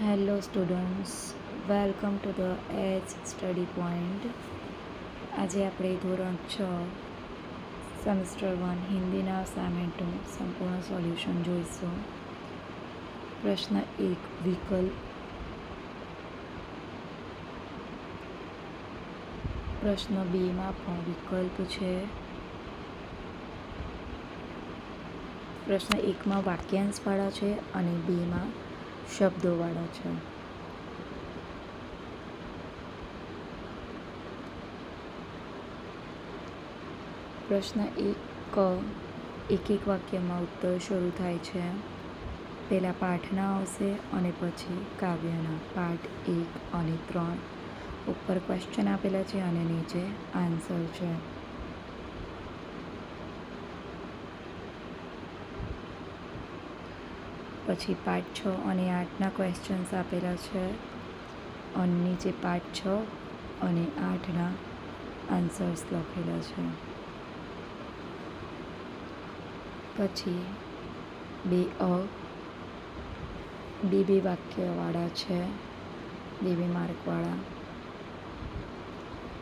Hello students, welcome to the edge study point. આજે આપણે ધોરણ 6 સેમેસ્ટર 1 હિન્દીના અસાઇનમેન્ટનું સંપૂર્ણ સોલ્યુશન જોઈશું. પ્રશ્ન 1 વિકલ્પ. પ્રશ્ન 2માં પણ વિકલ્પ છે. પ્રશ્ન 1માં વાક્યાંશવાળા છે અને 2માં શબ્દોવાળા છે. પ્રશ્ન 1 એક વાક્યમાં ઉત્તર શરૂ થાય છે. પહેલાં પાઠના આવશે અને પછી કાવ્યના. પાઠ 1 અને 3 ઉપર ક્વેશ્ચન આપેલા છે અને નીચે આન્સર છે. પછી પાઠ 6 અને 8ના ક્વેશ્ચન્સ આપેલા છે અને નીચે પાઠ 6 અને 8ના આન્સર્સ લખેલા છે. પછી બે વાક્યવાળા છે, બે માર્કવાળા.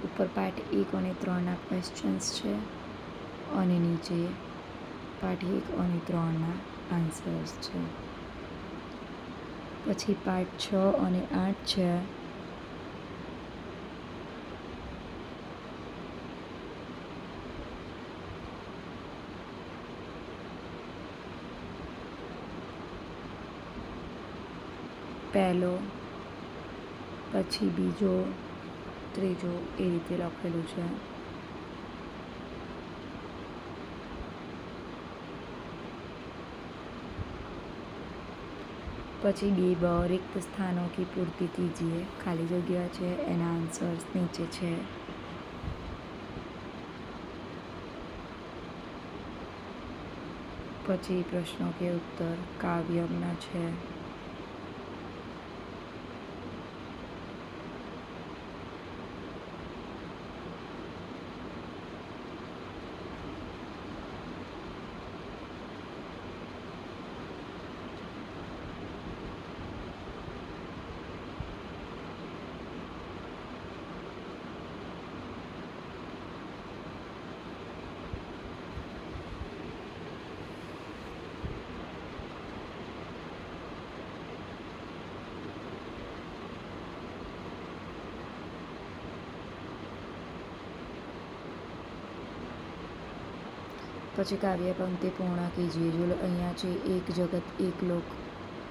ઉપર પાઠ 1 અને 3ના ક્વેશ્ચન્સ છે અને નીચે પાઠ 1 અને 3ના આન્સર્સ છે. પછી પાઠ 6 અને 8 છે. પહેલો, પછી બીજો, ત્રીજો એ રીતે લખેલું છે. પછી બે रिक्त स्थानों की पूर्ति कीजिए. खाली जगह છે એના આન્સર્સ નીચે છે. પછી પ્રશ્નો કે ઉત્તર કાવ્યના છે. પછી કાવ્ય પંક્તિ પૂર્ણ કીજીએ. જો અહીંયા છે એક જગત એક લોક